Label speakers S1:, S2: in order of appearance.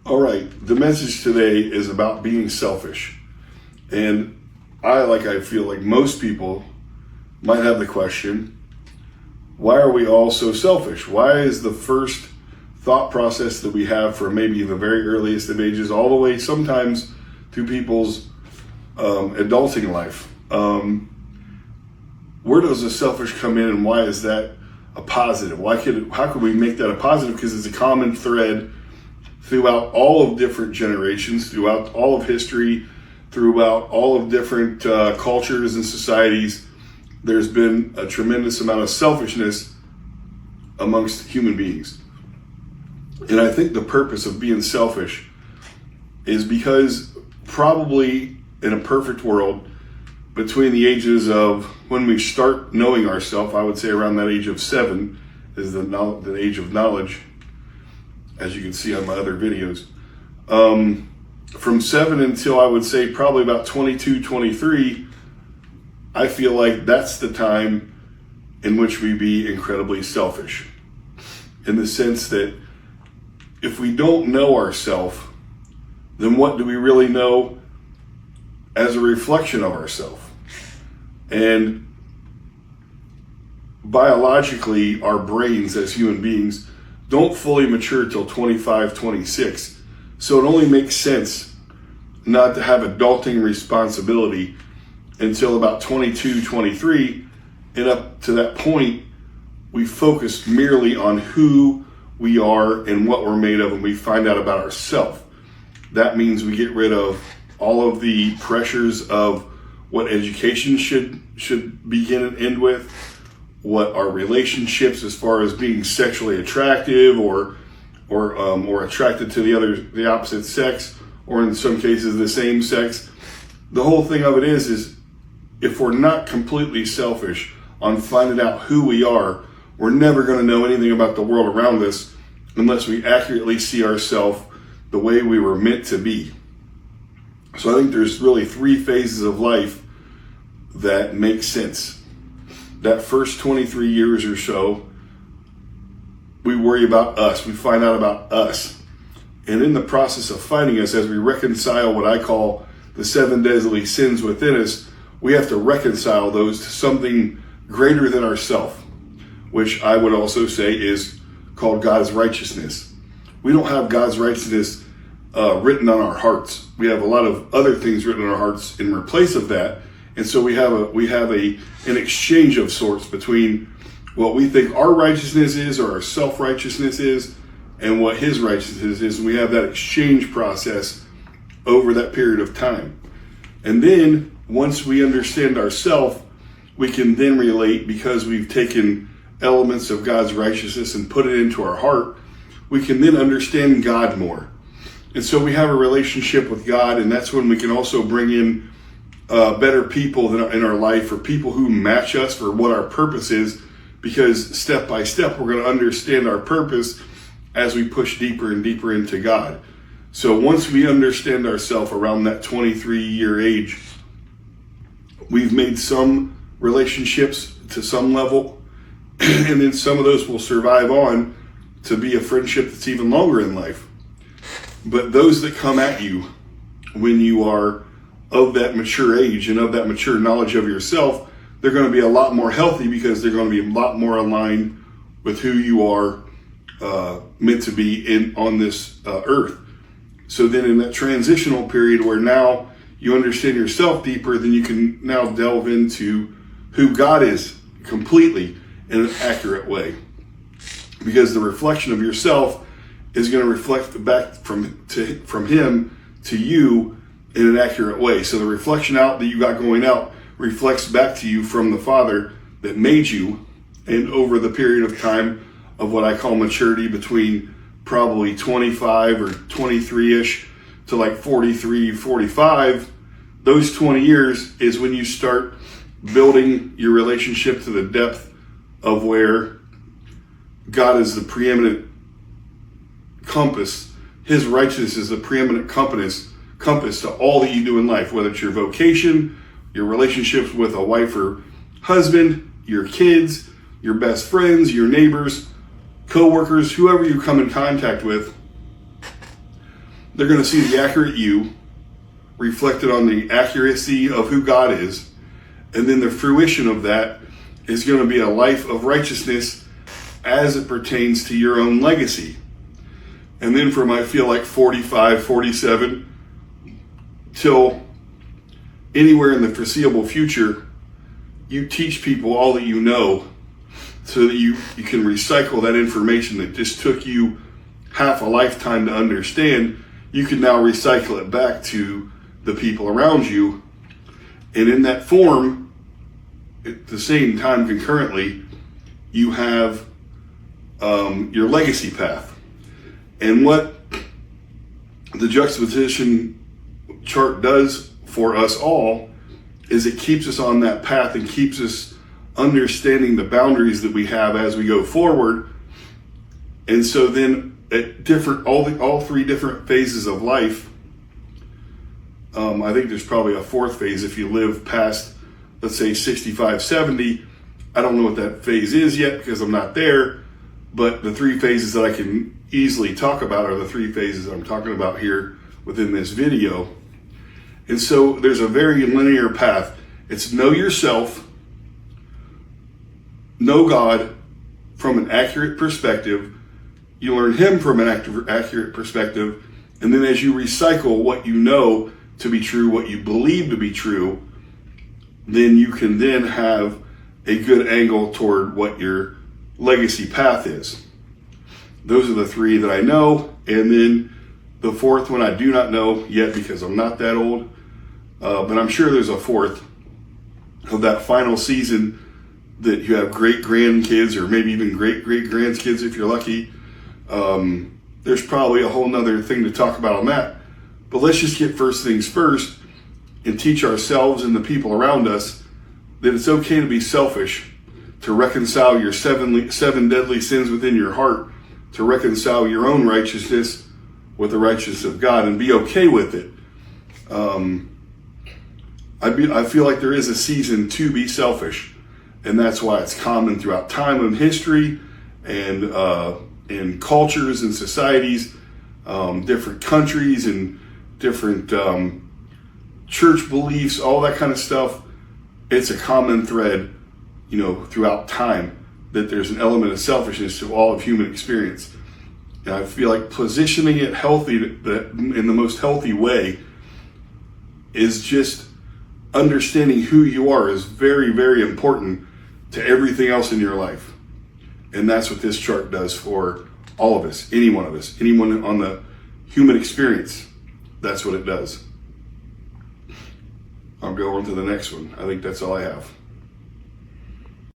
S1: All right, the message today is about being selfish. And I feel like most people might have the question, why are we all so selfish? Why is the first thought process that we have from maybe the very earliest of ages all the way sometimes to people's adulting life? Where does the selfish come in, and why is that a positive? How could we make that a positive? Because it's a common thread throughout all of different generations, throughout all of history, throughout all of different cultures and societies. There's been a tremendous amount of selfishness amongst human beings. And I think the purpose of being selfish is because probably in a perfect world, between the ages of when we start knowing ourselves, I would say around that age of 7 is the age of knowledge, as you can see on my other videos. From 7 until I would say probably about 22, 23, I feel like that's the time in which we be incredibly selfish. In the sense that if we don't know ourselves, then what do we really know as a reflection of ourselves? And biologically, our brains as human beings don't fully mature till 25, 26. So it only makes sense not to have adulting responsibility until about 22, 23. And up to that point, we focus merely on who we are and what we're made of, and we find out about ourselves. That means we get rid of all of the pressures of what education should begin and end with, what our relationships as far as being sexually attractive or attracted to the opposite sex, or in some cases the same sex. The whole thing of it is if we're not completely selfish on finding out who we are, we're never going to know anything about the world around us unless we accurately see ourselves the way we were meant to be. So I think there's really 3 phases of life that make sense. That first 23 years or so, we worry about us. We find out about us. And in the process of finding us, as we reconcile what I call the 7 deadly sins within us, we have to reconcile those to something greater than ourselves, which I would also say is called God's righteousness. We don't have God's righteousness written on our hearts. We have a lot of other things written on our hearts in replace of that. And so we have an exchange of sorts between what we think our righteousness is, or our self-righteousness is, and what his righteousness is. And we have that exchange process over that period of time. And then once we understand ourselves, we can then relate, because we've taken elements of God's righteousness and put it into our heart. We can then understand God more. And so we have a relationship with God, and that's when we can also bring in better people in our life, or people who match us for what our purpose is, because step by step we're going to understand our purpose as we push deeper and deeper into God. So once we understand ourselves around that 23-year age, we've made some relationships to some level, and then some of those will survive on to be a friendship that's even longer in life. But those that come at you when you are of that mature age and of that mature knowledge of yourself, they're going to be a lot more healthy, because they're going to be a lot more aligned with who you are meant to be on this earth. So then in that transitional period where now you understand yourself deeper, then you can now delve into who God is completely in an accurate way. Because the reflection of yourself is going to reflect back from him to you in an accurate way. So the reflection out that you got going out reflects back to you from the Father that made you. And over the period of time of what I call maturity, between probably 25 or 23-ish to like 43, 45, those 20 years is when you start building your relationship to the depth of where God is the preeminent compass. His righteousness is the preeminent compass to all that you do in life, whether it's your vocation, your relationships with a wife or husband, your kids, your best friends, your neighbors, co-workers, whoever you come in contact with. They're going to see the accurate you reflected on the accuracy of who God is. And then the fruition of that is going to be a life of righteousness as it pertains to your own legacy. And then from, I feel like 45, 47, till anywhere in the foreseeable future, you teach people all that you know so that you can recycle that information that just took you half a lifetime to understand. You can now recycle it back to the people around you. And in that form, at the same time concurrently, you have your legacy path. And what the juxtaposition chart does for us all is it keeps us on that path and keeps us understanding the boundaries that we have as we go forward. And so then at all three different phases of life, I think there's probably a fourth phase if you live past, let's say 65, 70. I don't know what that phase is yet because I'm not there, but the three phases that I can easily talk about are the three phases I'm talking about here within this video. And so there's a very linear path. It's know yourself, know God from an accurate perspective. You learn Him from an accurate perspective. And then as you recycle what you know to be true, what you believe to be true, then you can then have a good angle toward what your legacy path is. Those are the three that I know. And then the fourth one I do not know yet because I'm not that old. But I'm sure there's a fourth of that final season that you have great grandkids or maybe even great grandkids if you're lucky. There's probably a whole nother thing to talk about on that. But let's just get first things first and teach ourselves and the people around us that it's okay to be selfish, to reconcile your seven deadly sins within your heart, to reconcile your own righteousness with the righteousness of God and be okay with it. I feel like there is a season to be selfish, and that's why it's common throughout time and history and in cultures and societies, different countries and different church beliefs, all that kind of stuff. It's a common thread, throughout time that there's an element of selfishness to all of human experience. And I feel like positioning it healthy, that in the most healthy way, is just understanding who you are is very, very important to everything else in your life. And that's what this chart does for all of us, any one of us, anyone on the human experience. That's what it does. I'll go on to the next one. I think that's all I have.